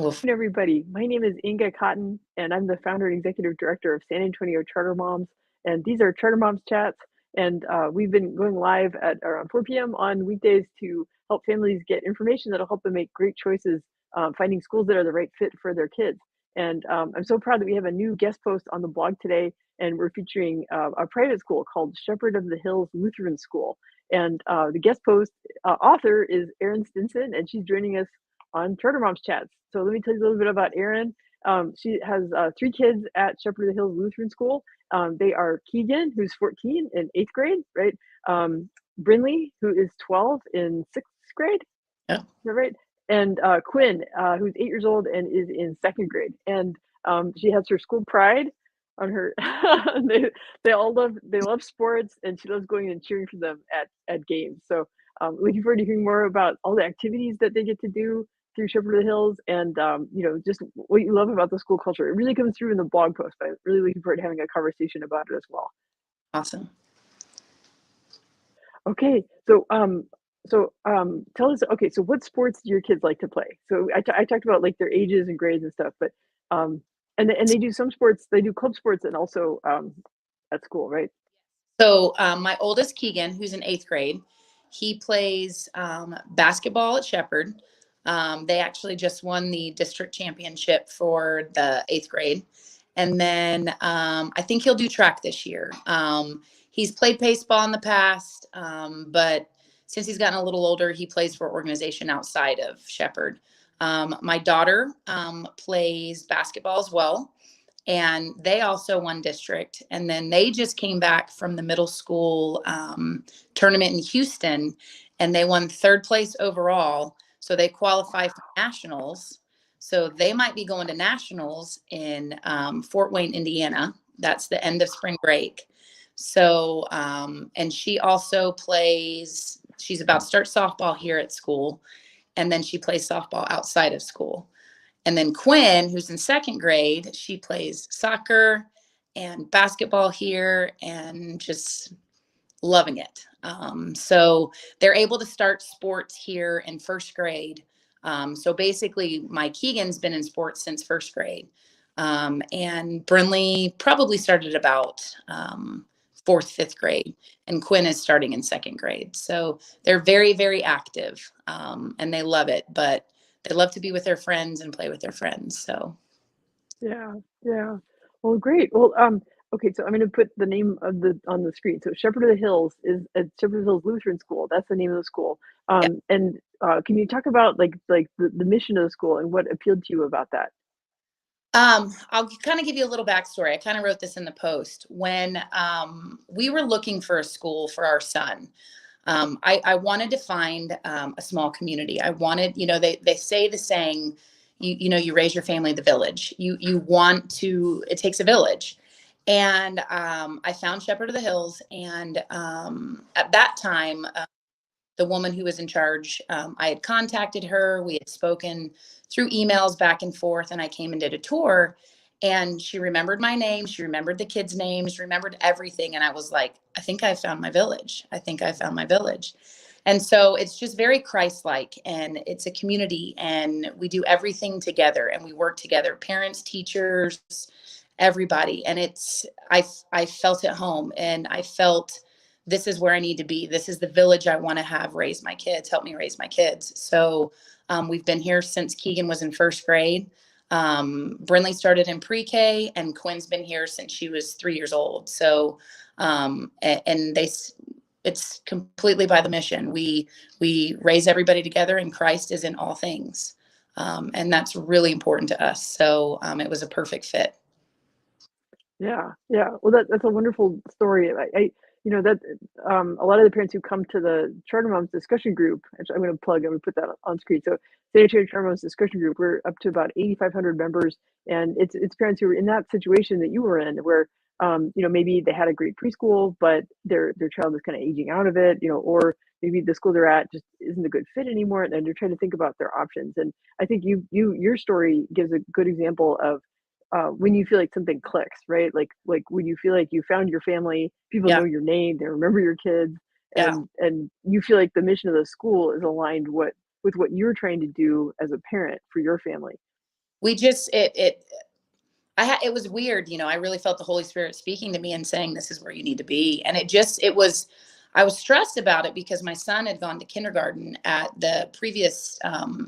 Oof. Hey, everybody. My name is Inga Cotton, and I'm the founder and executive director of San Antonio Charter Moms. And these are Charter Moms Chats. And we've been going live at around 4 p.m. on weekdays to help families get information that'll help them make great choices, finding schools that are the right fit for their kids. And I'm so proud that we have a new guest post on the blog today, and we're featuring a private school called Shepherd of the Hills Lutheran School. And the guest post author is Erin Stinson, and she's joining us on Charter Moms Chats. So let me tell you a little bit about Erin. She has 3 kids at Shepherd of the Hills Lutheran School. They are Keegan, who's 14 in 8th grade, right? Brinley, who is 12 in 6th grade, Yeah. is that right? And Quinn, who's 8 years old and is in 2nd grade. And she has her school pride on her. they love sports, and she loves going and cheering for them at games. So looking forward to hearing more about all the activities that they get to do through Shepherd of the Hills, and just what you love about the school culture. It really comes through in the blog post. I'm really looking forward to having a conversation about it as well. Awesome. Okay, so tell us. Okay, so what sports do your kids like to play? So I talked about like their ages and grades and stuff, but and they do some sports. They do club sports and also at school, right? So my oldest Keegan, who's in 8th grade, he plays basketball at Shepherd. They actually just won the district championship for the 8th grade. And then I think he'll do track this year. He's played baseball in the past, but since he's gotten a little older, he plays for an organization outside of Shepherd. My daughter plays basketball as well, and they also won district. And then they just came back from the middle school tournament in Houston, and they won 3rd place overall. So they qualify for nationals. So they might be going to nationals in Fort Wayne, Indiana. That's the end of spring break. So, and she also plays, she's about to start softball here at school. And then she plays softball outside of school. And then Quinn, who's in 2nd grade, she plays soccer and basketball here and just loving it. So they're able to start sports here in 1st grade. So basically, my Keegan's been in sports since 1st grade. And Brinley probably started about 4th, 5th grade. And Quinn is starting in 2nd grade. So they're very, very active, and they love it. But they love to be with their friends and play with their friends. So Yeah, yeah. Well, great. Well, okay, so I'm going to put the name of the on the screen. So Shepherd of the Hills is at Shepherd of the Hills Lutheran School. That's the name of the school. yeah. And can you talk about like the mission of the school and what appealed to you about that? I'll kind of give you a little backstory. I kind of wrote this in the post. When we were looking for a school for our son, I wanted to find a small community. I wanted, they say the saying, you raise your family, the village. You want to, it takes a village. And I found Shepherd of the Hills. And at that time, the woman who was in charge, I had contacted her. We had spoken through emails back and forth, and I came and did a tour. And she remembered my name. She remembered the kids' names, remembered everything. And I was like, I think I found my village. I think I found my village. And so it's just very Christ-like, and it's a community, and we do everything together, and we work together, parents, teachers, everybody. And I felt at home, and I felt this is where I need to be. This is the village I want to have raise my kids, help me raise my kids. So we've been here since Keegan was in 1st grade. Brinley started in pre-K, and Quinn's been here since she was 3 years old. So, and it's completely by the mission. We raise everybody together, and Christ is in all things. And that's really important to us. So it was a perfect fit. Yeah, yeah. Well, that's a wonderful story. That a lot of the parents who come to the Charter Moms discussion group, actually, I'm going to put that on screen. So, San Antonio Charter Moms discussion group, we're up to about 8,500 members, and it's parents who are in that situation that you were in, where maybe they had a great preschool, but their child is kind of aging out of it, or maybe the school they're at just isn't a good fit anymore, and they're trying to think about their options. And I think your story gives a good example of when you feel like something clicks, right? Like when you feel like you found your family, people Yeah. know your name, they remember your kids, Yeah. and you feel like the mission of the school is aligned with what you're trying to do as a parent for your family. We just, it was weird. I really felt the Holy Spirit speaking to me and saying, this is where you need to be. And I was stressed about it because my son had gone to kindergarten at the previous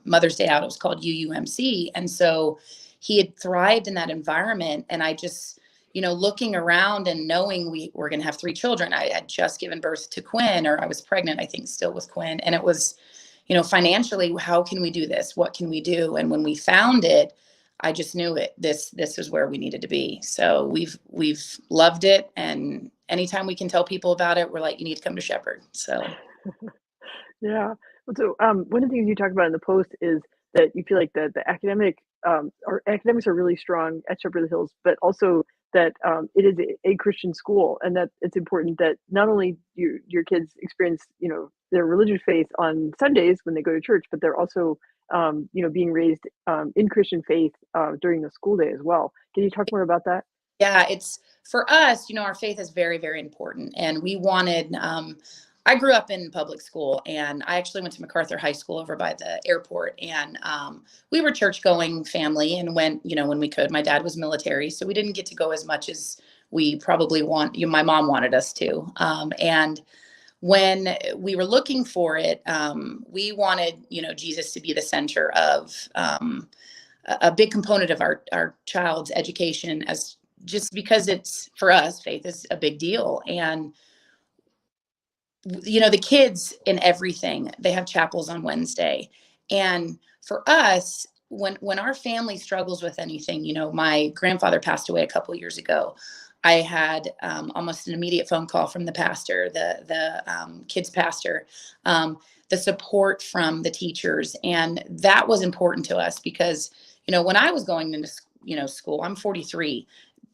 Mother's Day out. It was called UUMC. And so he had thrived in that environment. And I just, looking around and knowing we were going to have 3 children, I had just given birth to Quinn, or I was pregnant, I think still with Quinn. And it was, financially, how can we do this? What can we do? And when we found it, I just knew it. This is where we needed to be. So we've loved it, and anytime we can tell people about it, we're like, you need to come to Shepherd. So Yeah. So, one of the things you talk about in the post is that you feel like the or academics are really strong at Shepherd of the Hills, but also that it is a Christian school, and that it's important that not only your kids experience, their religious faith on Sundays when they go to church, but they're also, being raised in Christian faith during the school day as well. Can you talk more about that? yeah, it's for us, our faith is very, very important. And we wanted, I grew up in public school, and I actually went to MacArthur High School over by the airport. And we were church going family and went, when we could. My dad was military, so we didn't get to go as much as we probably my mom wanted us to. And when we were looking for it, we wanted, Jesus to be the center of a big component of our child's education, as just because it's, for us, faith is a big deal. And the kids in everything, they have chapels on Wednesday. And for us, when our family struggles with anything, my grandfather passed away a couple of years ago. I had almost an immediate phone call from the pastor, the kids pastor, the support from the teachers. And that was important to us because, when I was going into, school, I'm 43,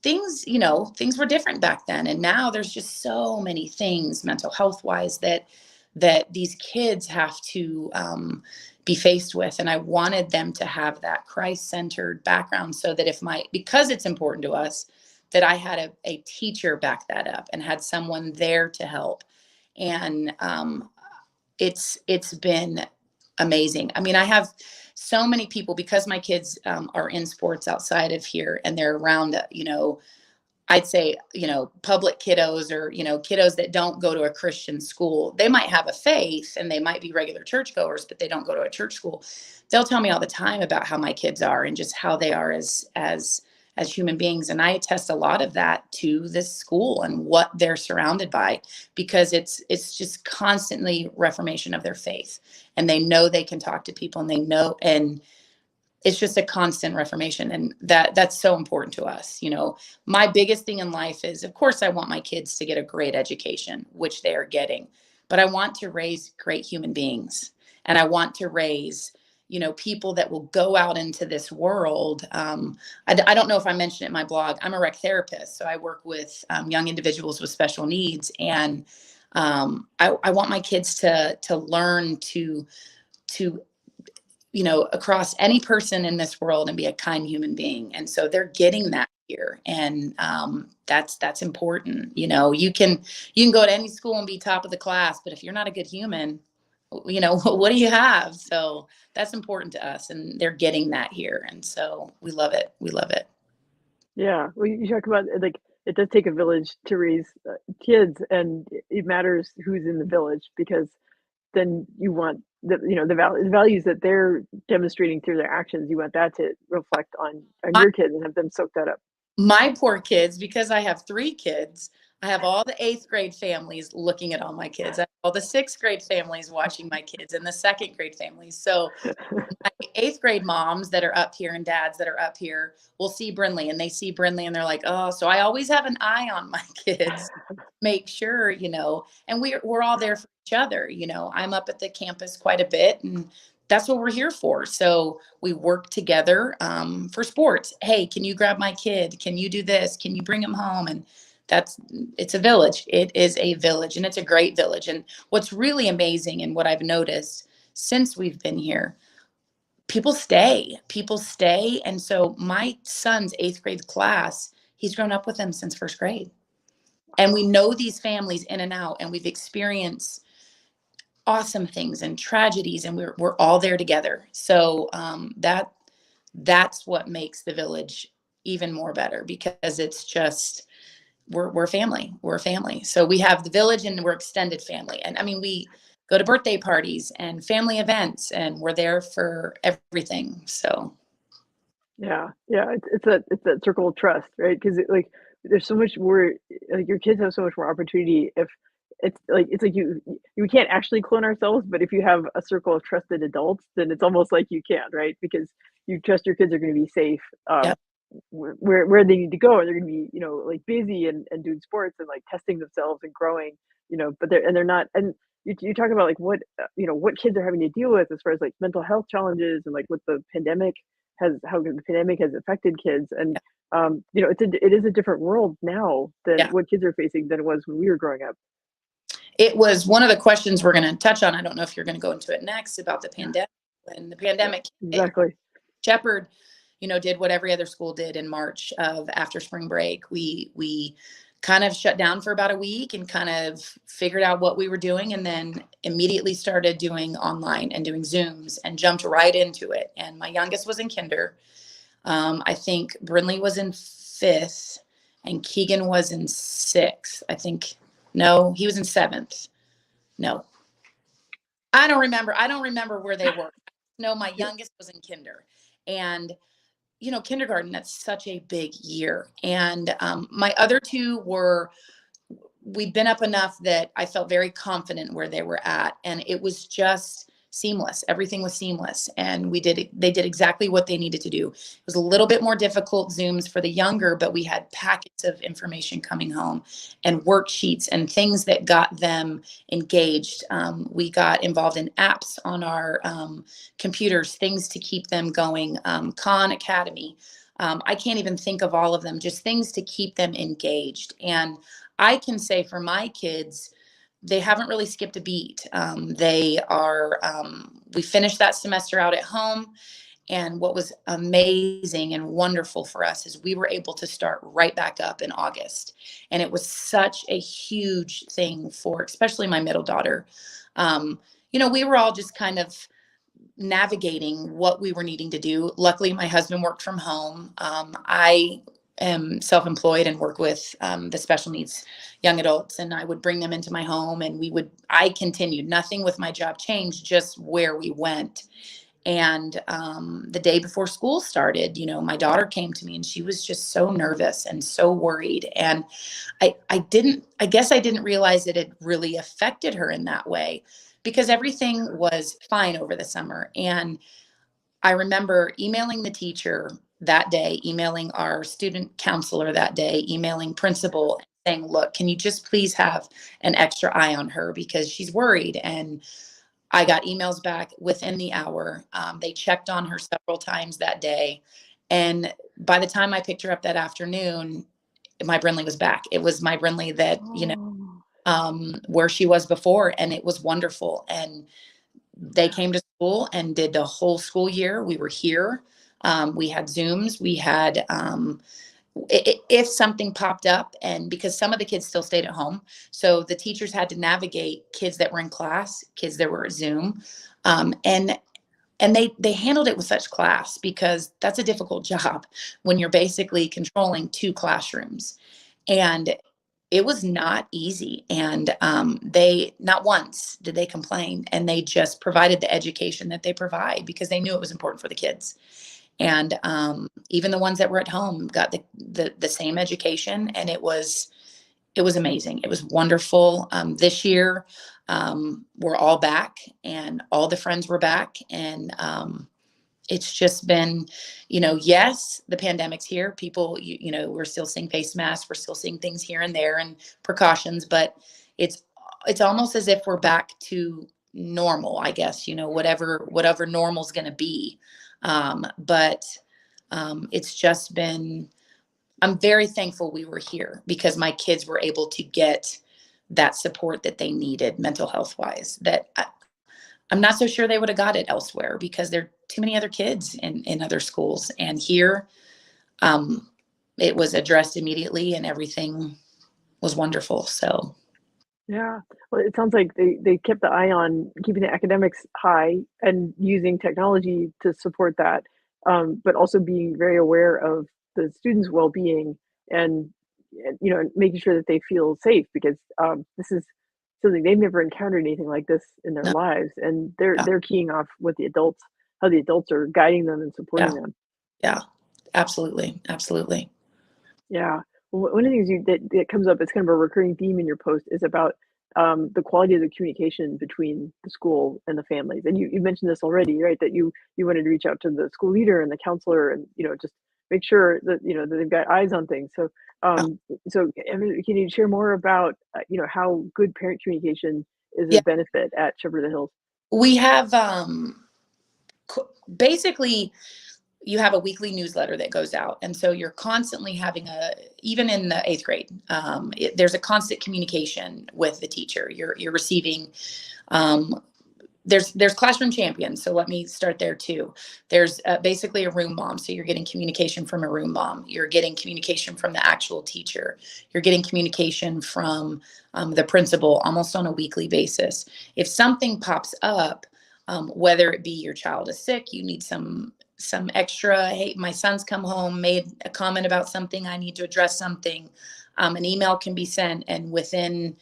things were different back then. And now there's just so many things mental health wise that these kids have to be faced with. And I wanted them to have that Christ-centered background, so that because it's important to us, that I had a teacher back that up and had someone there to help. And it's been amazing. I mean, I have so many people, because my kids are in sports outside of here, and they're around, I'd say, public kiddos, or, kiddos that don't go to a Christian school. They might have a faith and they might be regular churchgoers, but they don't go to a church school. They'll tell me all the time about how my kids are and just how they are as human beings. And I attest a lot of that to this school and what they're surrounded by, because it's just constantly reformation of their faith, and they know they can talk to people, and they know, and it's just a constant reformation. And that's so important to us. My biggest thing in life is, of course, I want my kids to get a great education, which they are getting, but I want to raise great human beings. And I want to raise, people that will go out into this world. I don't know if I mentioned it in my blog. I'm a rec therapist, so I work with young individuals with special needs. And I want my kids to learn to across any person in this world and be a kind human being. And so they're getting that here. And that's important. You can go to any school and be top of the class, but if you're not a good human, what do you have? So that's important to us, and they're getting that here. And so we love it. We love it. Yeah. Well, you talk about, like, it does take a village to raise kids, and it matters who's in the village, because then you want the values that they're demonstrating through their actions. You want that to reflect on My, your kids and have them soak that up. my poor kids, because I have 3 kids, I have all the 8th grade families looking at all my kids. I have all the 6th grade families watching my kids, and the 2nd grade families. So my 8th grade moms that are up here and dads that are up here will see Brinley, and they see Brinley and they're like, oh, so I always have an eye on my kids, make sure, and we're all there for each other. I'm up at the campus quite a bit, and that's what we're here for. So we work together for sports. Hey, can you grab my kid? Can you do this? Can you bring him home? And it's a village. It is a village, and it's a great village. And what's really amazing, and what I've noticed since we've been here, people stay. And so my son's 8th grade class, he's grown up with them since 1st grade. And we know these families in and out, and we've experienced awesome things and tragedies, and we're all there together. So that's what makes the village even more better, because it's just, we're family. We're family. So we have the village and we're extended family. And I mean, we go to birthday parties and family events, and we're there for everything. So Yeah, yeah, it's that circle of trust, right? Because like, there's so much more, like, your kids have so much more opportunity if it's like you can't actually clone ourselves, but if you have a circle of trusted adults, then it's almost like you can, right? Because you trust your kids are gonna be safe, yeah, where they need to go, and they're gonna be, like, busy and doing sports and, like, testing themselves and growing, but they're not, and you talk about, like, what kids are having to deal with as far as, like, mental health challenges and, like, what the pandemic how the pandemic has affected kids, and, it is a different world now than yeah. what kids are facing than it was when we were growing up. It was one of the questions we're going to touch on. I don't know if you're going to go into it next, about the Yeah, pandemic. When the yeah, pandemic hit, exactly. Shepherd, did what every other school did in March of after spring break. We kind of shut down for about a week and kind of figured out what we were doing, and then immediately started doing online and doing Zooms and jumped right into it. And my youngest was in kinder. I think Brinley was in fifth and Keegan was in sixth. I think, no, he was in seventh. No, I don't remember where they were. No, my Yeah. youngest was in kinder. And kindergarten, that's such a big year. And my other two were, we'd been up enough that I felt very confident where they were at. And it was just seamless. Everything was seamless. And they did exactly what they needed to do. It was a little bit more difficult Zooms for the younger, but we had packets of information coming home and worksheets and things that got them engaged. We got involved in apps on our computers, things to keep them going. Khan Academy. I can't even think of all of them, just things to keep them engaged. And I can say for my kids, they haven't really skipped a beat. We finished that semester out at home. And what was amazing and wonderful for us is we were able to start right back up in August. And it was such a huge thing for especially my middle daughter. We were all just kind of navigating what we were needing to do. Luckily, my husband worked from home. I am self-employed and work with the special needs young adults, and I would bring them into my home, and I continued. Nothing with my job changed, just where we went. And the day before school started, my daughter came to me and she was just so nervous and so worried. And I guess I didn't realize it had really affected her in that way, because everything was fine over the summer. And I remember emailing the teacher that day, emailing our student counselor that day, emailing principal, saying, look, can you just please have an extra eye on her because she's worried? And I got emails back within the hour. They checked on her several times that day. And by the time I picked her up that afternoon, my Brinley was back. It was my Brinley that, Oh, where she was before. And it was wonderful. And they came to school and did the whole school year. We were here. We had Zooms. We had, if something popped up, and because some of the kids still stayed at home, so the teachers had to navigate kids that were in class, kids that were at Zoom, and they handled it with such class, because that's a difficult job when you're basically controlling two classrooms. And it was not easy. And they, not once did they complain, and they just provided the education that they provide because they knew it was important for the kids. And even the ones that were at home got the same education, and it was amazing. It was wonderful. This year, we're all back, and all the friends were back, and it's just been, yes, the pandemic's here. People, we're still seeing face masks, we're still seeing things here and there and precautions, but it's it's almost as if we're back to normal, I guess, whatever normal's going to be. But it's just been, I'm very thankful we were here because my kids were able to get that support that they needed mental health wise, that I'm not so sure they would have got it elsewhere because there are too many other kids in other schools. And here, um, it was addressed immediately and everything was wonderful. So yeah. Well, it sounds like they kept the eye on keeping the academics high and using technology to support that. but also being very aware of the students' well-being and making sure that they feel safe because this is something they've never encountered anything like this in their No, lives, and yeah, they're keying off what how the adults are guiding them and supporting yeah, them. yeah, absolutely, absolutely. Yeah. Well, one of the things that comes up, it's kind of a recurring theme in your post, is about the quality of the communication between the school and the families. And you mentioned this already, right? That you wanted to reach out to the school leader and the counselor, and just make sure that that they've got eyes on things. So, Yeah. I mean, can you share more about how good parent communication is a Yeah. benefit at Shepherd of the Hills? We have basically you have a weekly newsletter that goes out, and so you're constantly having even in the eighth grade, there's a constant communication with the teacher. You're receiving um, there's classroom champions, so let me start there too. There's basically a room mom, so you're getting communication from a room mom, you're getting communication from the actual teacher, you're getting communication from the principal almost on a weekly basis. If something pops up, whether it be your child is sick, you need some extra, hey, my son's come home, made a comment about something, I need to address something, an email can be sent, and within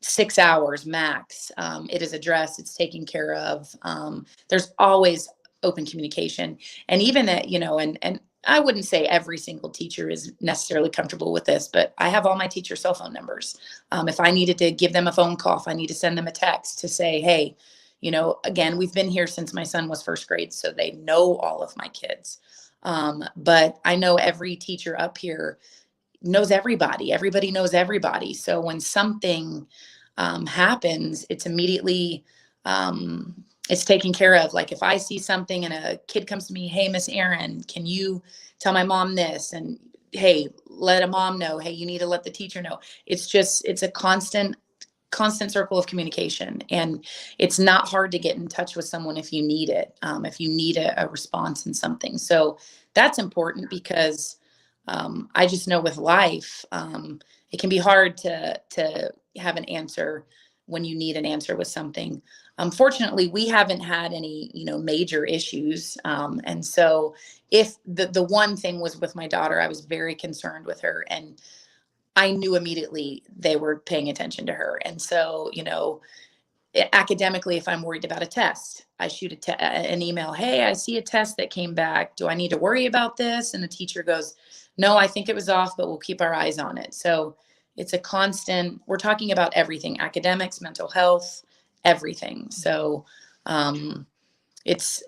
6 hours max, it is addressed, it's taken care of. There's always open communication. And even at, and I wouldn't say every single teacher is necessarily comfortable with this, but I have all my teacher cell phone numbers. If I needed to give them a phone call, if I need to send them a text to say, hey, again, we've been here since my son was first grade, so they know all of my kids. But I know every teacher up here knows everybody. Everybody knows everybody. So when something happens, it's immediately it's taken care of. Like if I see something and a kid comes to me, hey, Miss Erin, can you tell my mom this? And hey, let a mom know. Hey, you need to let the teacher know. It's a constant circle of communication, and it's not hard to get in touch with someone if you need it, if you need a response in something. So that's important because I just know with life, it can be hard to have an answer when you need an answer with something. Fortunately, we haven't had any major issues, and so if the one thing was with my daughter, I was very concerned with her, and I knew immediately they were paying attention to her. And so, academically, if I'm worried about a test, I shoot an email. Hey, I see a test that came back. Do I need to worry about this? And the teacher goes, no, I think it was off, but we'll keep our eyes on it. So it's a constant, we're talking about everything, academics, mental health, everything. So um, it's,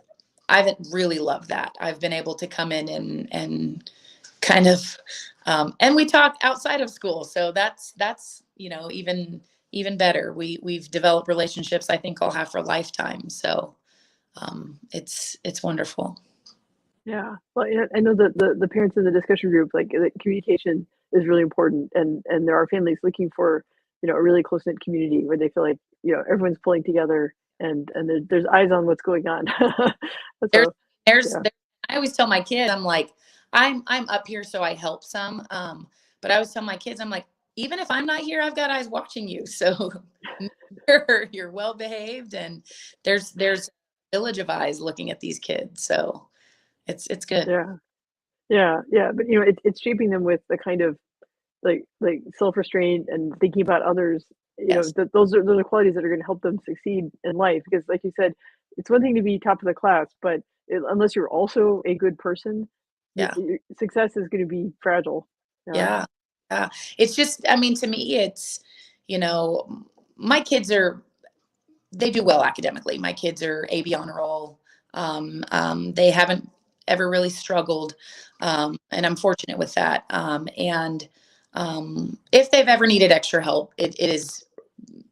I've really loved that. I've been able to come in and kind of and we talk outside of school, so that's even better. We've developed relationships I think I'll have for a lifetime. So it's wonderful. Yeah. Well, I know that the parents in the discussion group, like, the communication is really important, and there are families looking for, a really close-knit community where they feel like, everyone's pulling together and there's eyes on what's going on. there's So, there's yeah. there, I always tell my kids, I'm like, I'm up here so I help some, but I always tell my kids, I'm like, even if I'm not here, I've got eyes watching you, so you're well behaved, and there's a village of eyes looking at these kids, so it's good. Yeah. Yeah, yeah, but, it's shaping them with the kind of, like, self-restraint and thinking about others, Yes. that those are qualities that are gonna help them succeed in life, because like you said, it's one thing to be top of the class, but unless you're also a good person, Yeah. success is gonna be fragile. Yeah. Yeah. Yeah. It's just, I mean, to me, you know, my kids they do well academically. My kids are AB honor roll. They haven't ever really struggled. And I'm fortunate with that. And if they've ever needed extra help, it is,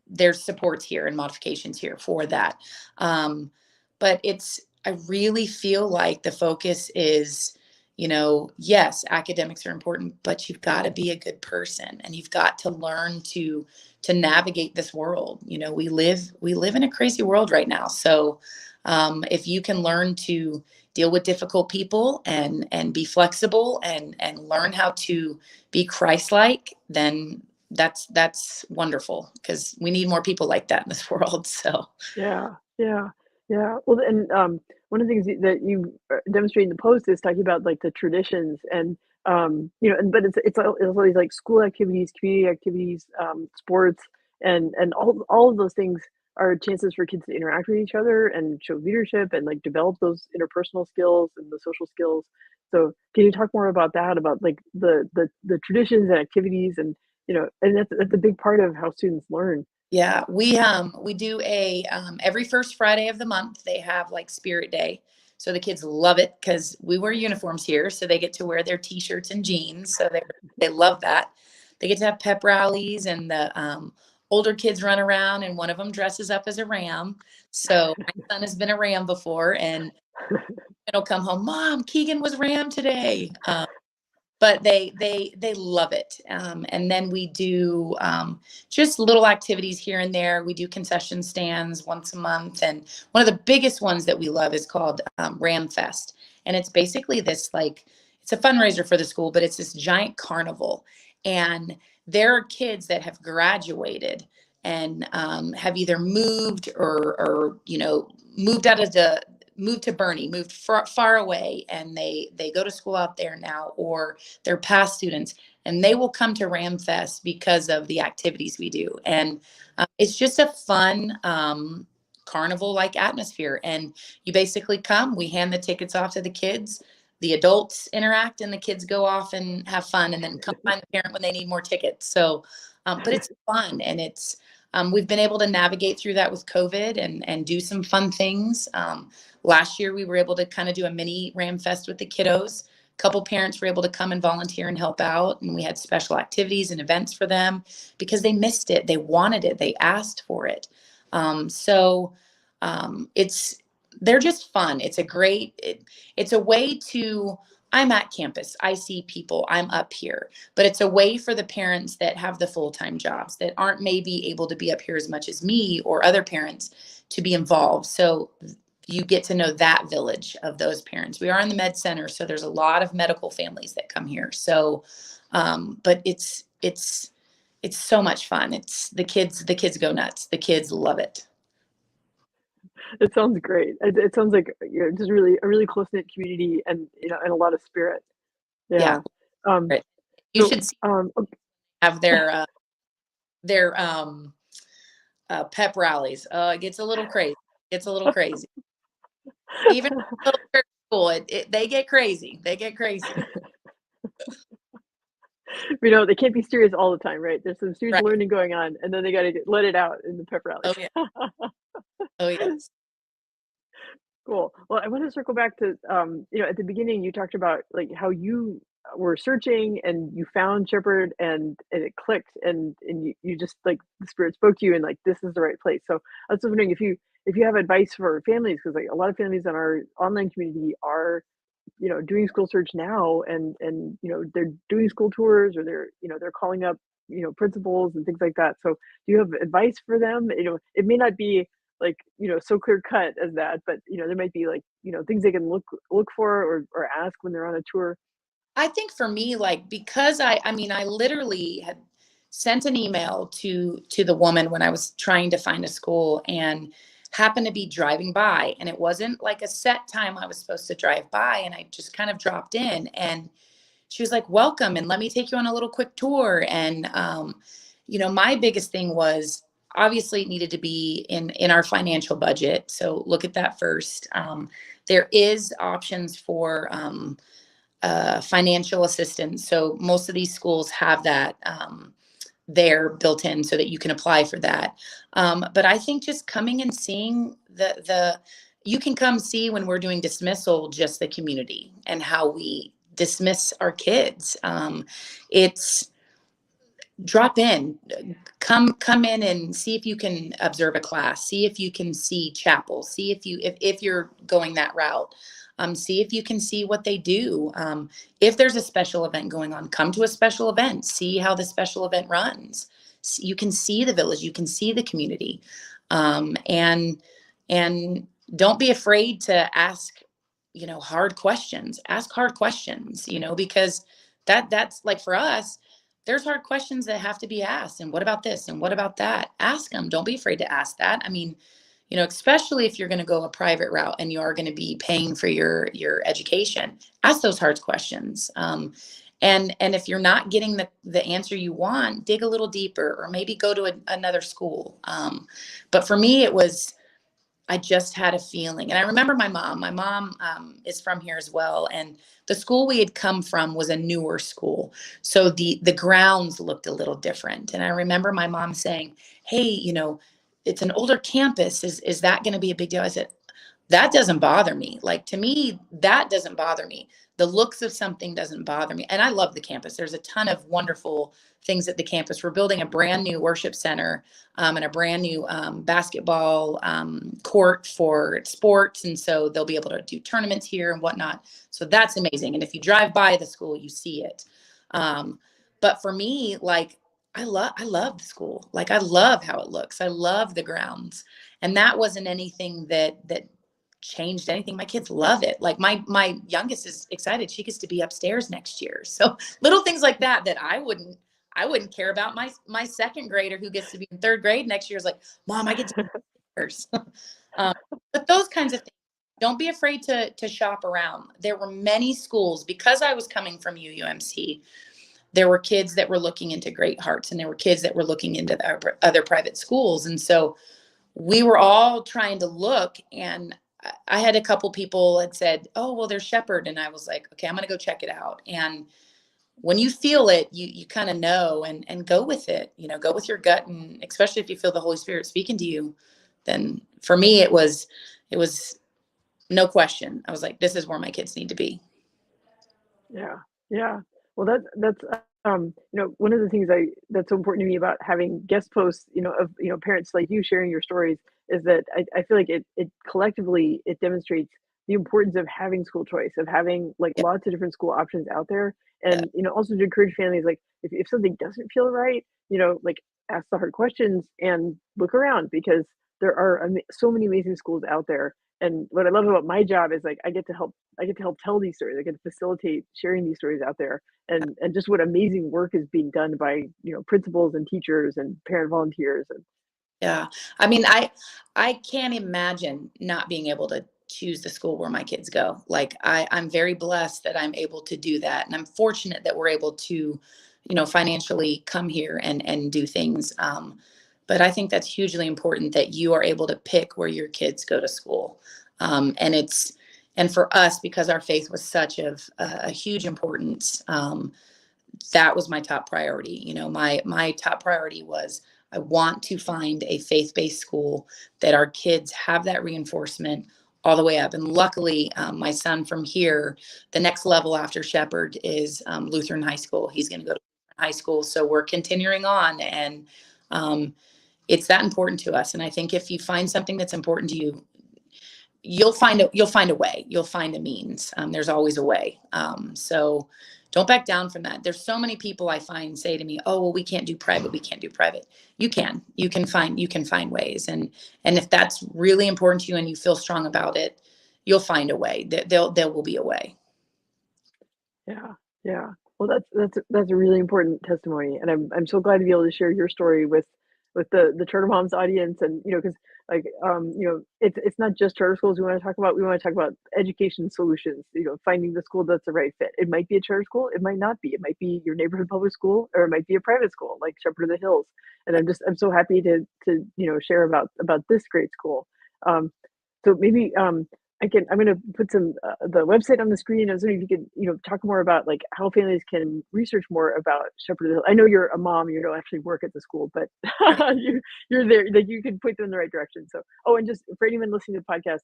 there's supports here and modifications here for that. But I really feel like the focus is, yes, academics are important, but you've got to be a good person, and you've got to learn to navigate this world. We live in a crazy world right now. So if you can learn to deal with difficult people and be flexible and learn how to be Christ-like, then that's wonderful, because we need more people like that in this world. So Yeah, yeah, yeah. Well, and one of the things that you demonstrate in the post is talking about like the traditions and but it's always like school activities, community activities, sports, and all of those things are chances for kids to interact with each other and show leadership and like develop those interpersonal skills and the social skills. So can you talk more about that, about like the traditions and activities and and that's a big part of how students learn. Yeah, we do a every first Friday of the month they have like Spirit Day. So the kids love it because we wear uniforms here, so they get to wear their t-shirts and jeans. So they love that. They get to have pep rallies, and the older kids run around, and one of them dresses up as a ram. So my son has been a ram before, and he'll come home, Mom, Keegan was ram today. But they love it. And then we do just little activities here and there. We do concession stands once a month, and one of the biggest ones that we love is called Ram Fest, and it's basically this like it's a fundraiser for the school, but it's this giant carnival, and there are kids that have graduated and have either moved or moved out of the moved to Bernie, moved far away, and they go to school out there now, or they're past students, and they will come to Ramfest because of the activities we do. And it's just a fun carnival like atmosphere. And you basically come, we hand the tickets off to the kids, the adults interact, and the kids go off and have fun, and then come find the parent when they need more tickets. So, but it's fun, and it's we've been able to navigate through that with COVID and do some fun things. Last year, we were able to kind of do a mini Ram Fest with the kiddos. A couple parents were able to come and volunteer and help out, and we had special activities and events for them because they missed it. They wanted it. They asked for it. It's they're just fun. It's a way to. I'm at campus. I see people. I'm up here, but it's a way for the parents that have the full-time jobs that aren't maybe able to be up here as much as me or other parents to be involved. So you get to know that village of those parents. We are in the med center, so there's a lot of medical families that come here. So, but it's so much fun. It's the kids go nuts. The kids love it. It sounds great. It sounds like just really a really close knit community and and a lot of spirit. Yeah, Yeah. Um, right. You so should see have their pep rallies. It gets a little crazy. It's a little crazy. Even little church school, they get crazy. They get crazy. they can't be serious all the time, right? There's some serious Right. learning going on, and then they got to let it out in the pep Oh rallies. yeah. Oh yes. Cool. Well, I want to circle back to, at the beginning you talked about like how you were searching and you found Shepherd and it clicked and you just like the spirit spoke to you and like this is the right place. So I was wondering if you have advice for families because like a lot of families in our online community are doing school search now and they're doing school tours or they're calling up principals and things like that. So do you have advice for them? It may not be like so clear cut as that, but there might be like things they can look for or ask when they're on a tour. I think for me, like because I mean, I literally had sent an email to the woman when I was trying to find a school and happened to be driving by, and it wasn't like a set time I was supposed to drive by, and I just kind of dropped in, and she was like, welcome, and let me take you on a little quick tour. And my biggest thing was obviously it needed to be in our financial budget, so look at that first. There is options for financial assistance, so most of these schools have that there built in so that you can apply for that. But I think just coming and seeing the you can come see when we're doing dismissal, just the community and how we dismiss our kids. It's drop in, come in and see if you can observe a class, see if you can see chapel, see if you're going that route. See if you can see what they do. If there's a special event going on, come to a special event, see how the special event runs. You can see the village, you can see the community. And don't be afraid to ask, hard questions. Ask hard questions, because that's like for us, there's hard questions that have to be asked. And what about this? And what about that? Ask them. Don't be afraid to ask that. I mean, especially if you're going to go a private route and you are going to be paying for your education, ask those hard questions. And if you're not getting the answer you want, dig a little deeper, or maybe go to another school. But for me, I just had a feeling. And I remember my mom. My mom is from here as well. And the school we had come from was a newer school. So the grounds looked a little different. And I remember my mom saying, hey, it's an older campus. Is that going to be a big deal? I said, that doesn't bother me. Like, to me, that doesn't bother me. The looks of something doesn't bother me. And I love the campus. There's a ton of wonderful things at the campus. We're building a brand new worship center and a brand new basketball court for sports. And so they'll be able to do tournaments here and whatnot. So that's amazing. And if you drive by the school, you see it. But for me, like, I love the school. Like, I love how it looks. I love the grounds. And that wasn't anything that changed anything. My kids love it. Like, my youngest is excited. She gets to be upstairs next year. So little things like that I wouldn't care about. My second grader who gets to be in third grade next year is like, Mom, I get to be upstairs. But those kinds of things. Don't be afraid to shop around. There were many schools, because I was coming from UUMC. There were kids that were looking into Great Hearts, and there were kids that were looking into the other private schools. And so we were all trying to look, and I had a couple people that said, oh, well, there's Shepherd. And I was like, okay, I'm going to go check it out. And when you feel it, you kind of know, and go with it, go with your gut. And especially if you feel the Holy Spirit speaking to you, then for me, it was no question. I was like, this is where my kids need to be. Yeah. Yeah. Well, that's one of the things that's so important to me about having guest posts, of, parents like you sharing your stories, is that I feel like it collectively, it demonstrates the importance of having school choice, of having like Yeah. lots of different school options out there. Yeah. And, also to encourage families, like, if something doesn't feel right, like, ask the hard questions and look around, because there are so many amazing schools out there. And what I love about my job is, like, I get to help tell these stories. I get to facilitate sharing these stories out there, and just what amazing work is being done by, principals and teachers and parent volunteers. And Yeah. I mean, I can't imagine not being able to choose the school where my kids go. Like, I'm very blessed that I'm able to do that. And I'm fortunate that we're able to, financially come here and do things. But I think that's hugely important, that you are able to pick where your kids go to school. And for us, because our faith was such a huge importance, that was my top priority. My top priority was, I want to find a faith-based school that our kids have that reinforcement all the way up. And luckily, my son from here, the next level after Shepherd is Lutheran High School. He's going to go to high school. So we're continuing on. And it's that important to us. And I think if you find something that's important to you, you'll find a way. You'll find a means. There's always a way. So don't back down from that. There's so many people I find say to me, oh, well, we can't do private. We can't do private. You can find ways. And if that's really important to you and you feel strong about it, you'll find a way. There will be a way. yeah, yeah. Well, that's a really important testimony, and I'm so glad to be able to share your story with the Charter Moms audience. And because, like, it's not just charter schools we want to talk about. We want to talk about education solutions. Finding the school that's the right fit. It might be a charter school. It might not be. It might be your neighborhood public school, or it might be a private school like Shepherd of the Hills. And I'm so happy to share about this great school. So maybe I'm going to put the website on the screen. I was wondering if you could, talk more about, like, how families can research more about Shepherd of the Hill. I know you're a mom, you don't actually work at the school, but you're there, like, you can point them in the right direction. So, and just for anyone listening to the podcast,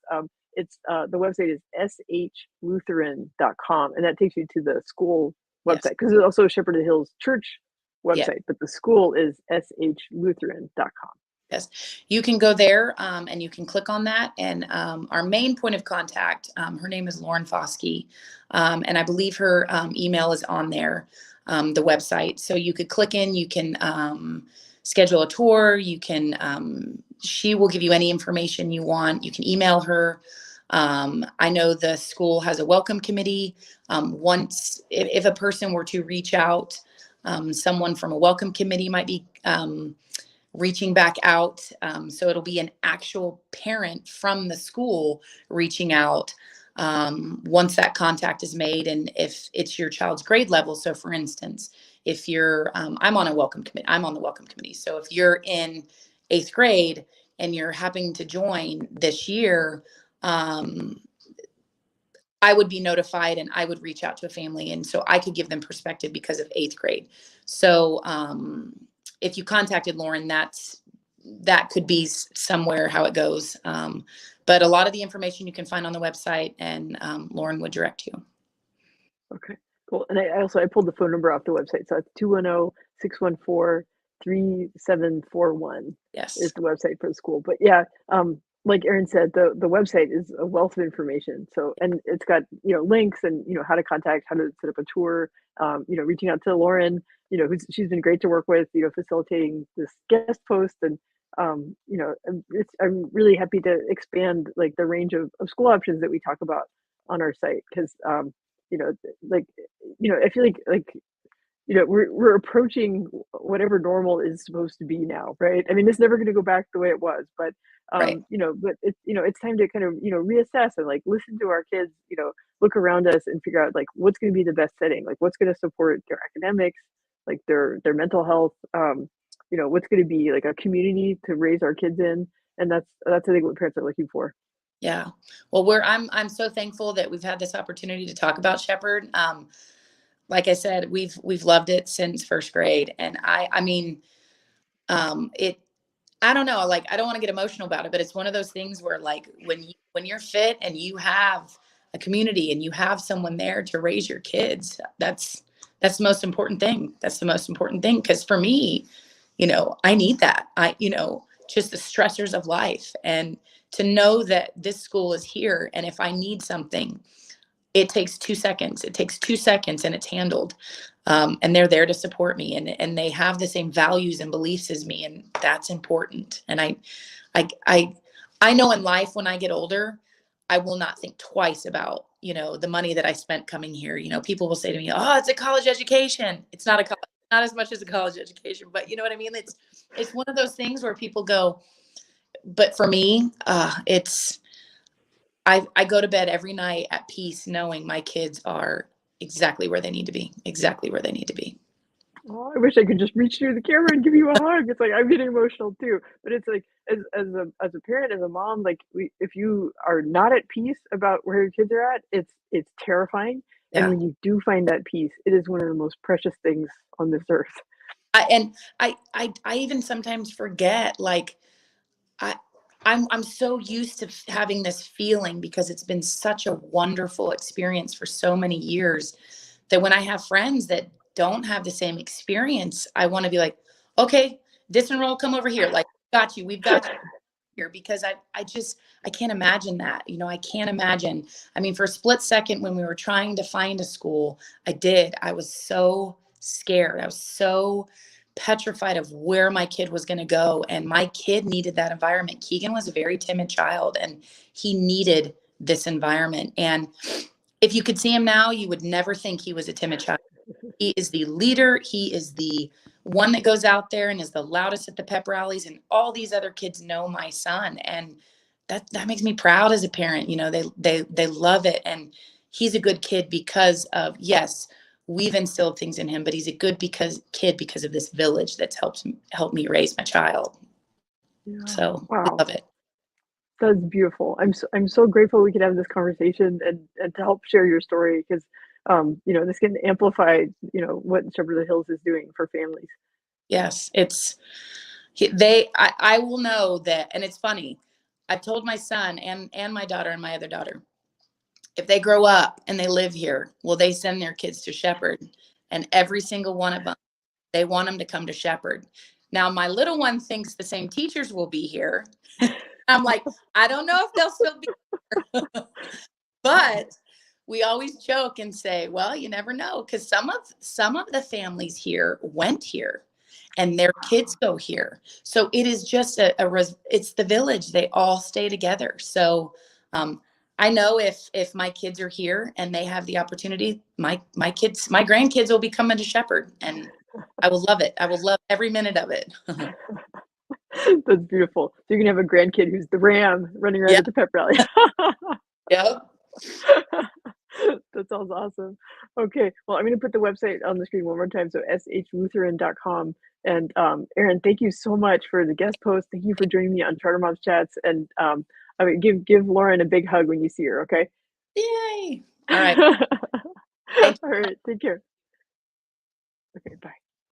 it's the website is shlutheran.com, and that takes you to the school website, because there's also Shepherd of the Hills Church website, but the school is shlutheran.com. Yes, you can go there and you can click on that. And our main point of contact, her name is Lauren Foskey, and I believe her email is on there, the website. So you could click in, you can schedule a tour, she will give you any information you want. You can email her. I know the school has a welcome committee. If a person were to reach out, someone from a welcome committee might be reaching back out. So it'll be an actual parent from the school reaching out once that contact is made. And if it's your child's grade level, so for instance, if you're, I'm on the welcome committee. So if you're in 8th grade and you're happening to join this year, I would be notified and I would reach out to a family. And so I could give them perspective because of 8th grade. So if you contacted Lauren, that could be somewhere how it goes. But a lot of the information you can find on the website, and Lauren would direct you. Okay, cool. And I pulled the phone number off the website. So it's 210-614-3741. Yes. Is the website for the school. But yeah, like Erin said, the website is a wealth of information. So, and it's got, links and, how to contact, how to set up a tour, reaching out to Lauren, she's been great to work with, facilitating this guest post. And, I'm really happy to expand like the range of school options that we talk about on our site. Cause, I feel like we're approaching whatever normal is supposed to be now, right? I mean, it's never going to go back the way it was, but Right. but it's it's time to kind of reassess and like listen to our kids, look around us and figure out like what's going to be the best setting, like what's going to support their academics, like their mental health, what's going to be like a community to raise our kids in, and that's I think what parents are looking for. Yeah. Well, I'm so thankful that we've had this opportunity to talk about Shepherd. Like I said, we've loved it since 1st grade. And I mean, I don't know, like, I don't want to get emotional about it, but it's one of those things where like, when you're fit and you have a community and you have someone there to raise your kids, that's the most important thing. That's the most important thing. Cause for me, I need that. Just the stressors of life, and to know that this school is here. And if I need something, it takes 2 seconds. It takes 2 seconds and it's handled. And they're there to support me, and they have the same values and beliefs as me. And that's important. And I know in life, when I get older, I will not think twice about, the money that I spent coming here. People will say to me, oh, it's a college education. It's not not as much as a college education, but you know what I mean? It's one of those things where people go, but for me, I go to bed every night at peace, knowing my kids are exactly where they need to be, exactly where they need to be. Oh, I wish I could just reach through the camera and give you a hug. It's like I'm getting emotional too. But it's like as a parent, as a mom, like if you are not at peace about where your kids are at, it's terrifying. And Yeah. when you do find that peace, it is one of the most precious things on this earth. I even sometimes forget, like, I, I'm so used to having this feeling because it's been such a wonderful experience for so many years, that when I have friends that don't have the same experience, I want to be like, okay, disenroll, come over here. Like, we've got you here, because I can't imagine that. I can't imagine. I mean, for a split second when we were trying to find a school, I was so scared. I was so petrified of where my kid was going to go. And my kid needed that environment. Keegan was a very timid child and he needed this environment. And if you could see him now, you would never think he was a timid child. He is the leader. He is the one that goes out there and is the loudest at the pep rallies. And all these other kids know my son. And that makes me proud as a parent. They love it. And he's a good kid because of, yes, we've instilled things in him, but he's a good kid because of this village that's helped me raise my child. Yeah. So we Wow. love it. That's beautiful. I'm so grateful we could have this conversation and to help share your story because this can amplify, what Shepherd of the Hills is doing for families. Yes, I will know that. And it's funny. I've told my son and my daughter and my other daughter, if they grow up and they live here, will they send their kids to Shepherd? And every single one of them, they want them to come to Shepherd. Now, my little one thinks the same teachers will be here. I'm like, I don't know if they'll still be here. But we always joke and say, well, you never know, because some of the families here went here and their kids go here. So it is just it's the village. They all stay together. So I know if my kids are here and they have the opportunity, my grandkids will be coming to Shepherd, and I will love it. I will love every minute of it. That's beautiful. So you're gonna have a grandkid who's the ram running around Yeah. at the pep rally. Yep. That sounds awesome. Okay, well, I'm gonna put the website on the screen one more time, so shlutheran.com. And, Erin, thank you so much for the guest post. Thank you for joining me on Charter Moms Chats, and, I mean, give Lauren a big hug when you see her, okay? Yay. All right. Thanks. Alright, take care. Okay, bye.